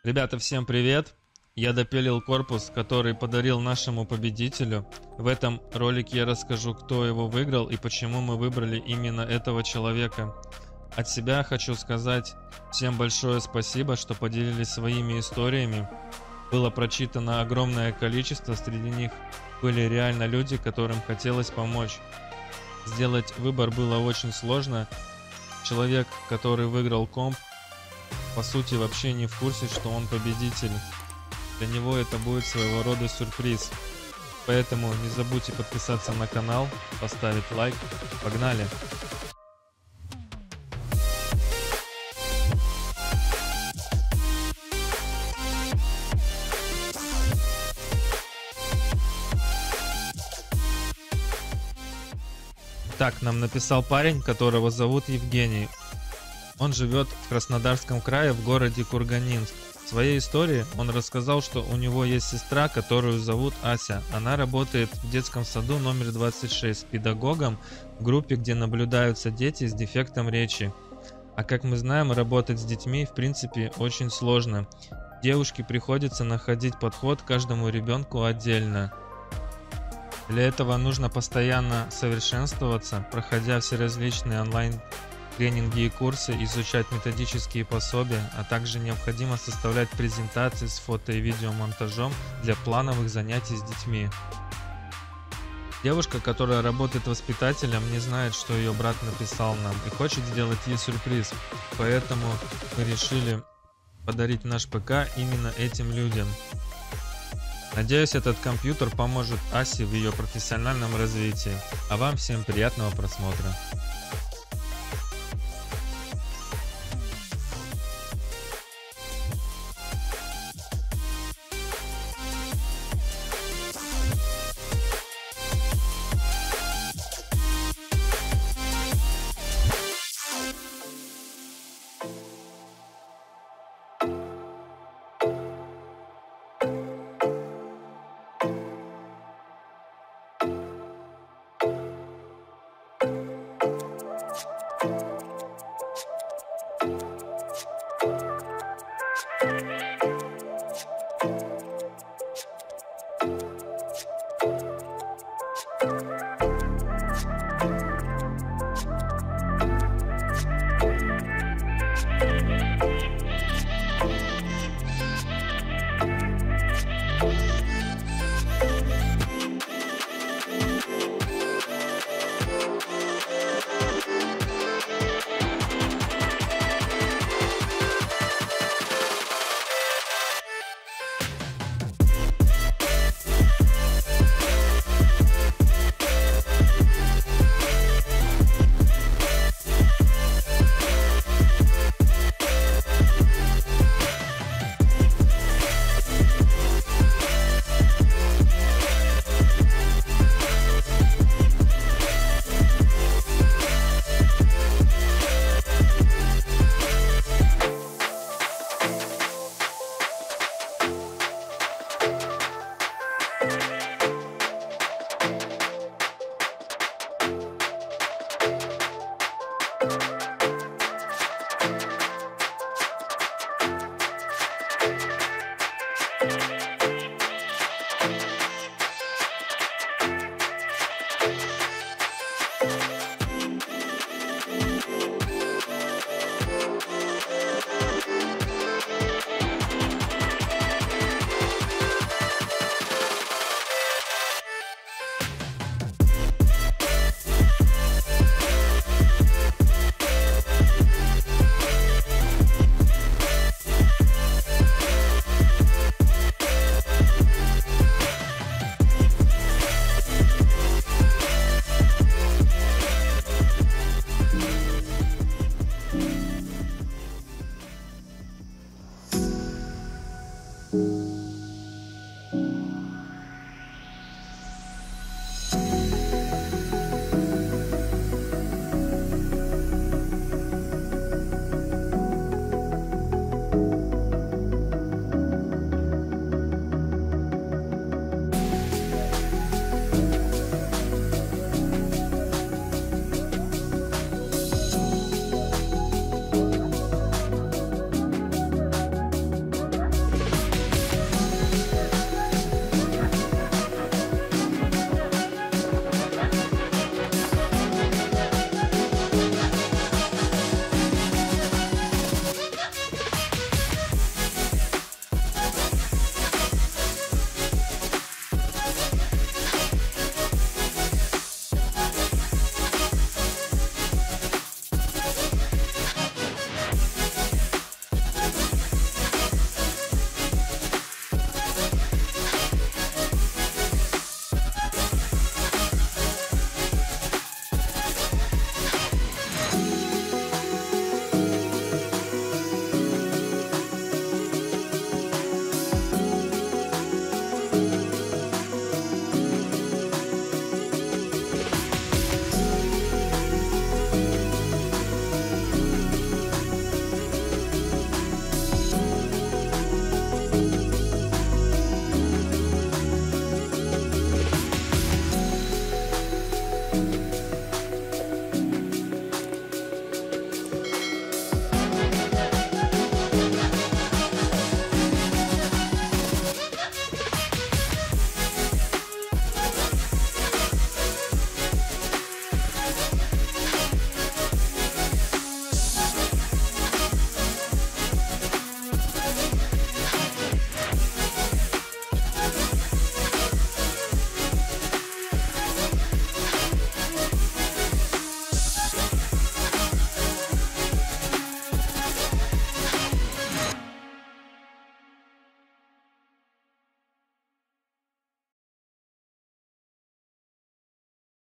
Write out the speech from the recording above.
Ребята, всем привет! Я допилил корпус, который подарил нашему победителю. В этом ролике я расскажу, кто его выиграл и почему мы выбрали именно этого человека. От себя хочу сказать всем большое спасибо, что поделились своими историями. Было прочитано огромное количество, среди них были реально люди, которым хотелось помочь. Сделать выбор было очень сложно. Человек, который выиграл комп, по сути вообще не в курсе, что он победитель. Для него это будет своего рода сюрприз. Поэтому не забудьте подписаться на канал, поставить лайк. Погнали! Так, нам написал парень, которого зовут Евгений. Он живет в Краснодарском крае, в городе Курганинск. В своей истории он рассказал, что у него есть сестра, которую зовут Ася. Она работает в детском саду номер 26 педагогом в группе, где наблюдаются дети с дефектом речи. А как мы знаем, работать с детьми в принципе очень сложно. Девушке приходится находить подход к каждому ребенку отдельно. Для этого нужно постоянно совершенствоваться, проходя все различные онлайн-тренинги и курсы, изучать методические пособия, а также необходимо составлять презентации с фото и видеомонтажом для плановых занятий с детьми. Девушка, которая работает воспитателем, не знает, что ее брат написал нам и хочет сделать ей сюрприз, поэтому мы решили подарить наш ПК именно этим людям. Надеюсь, этот компьютер поможет Асе в ее профессиональном развитии. А вам всем приятного просмотра.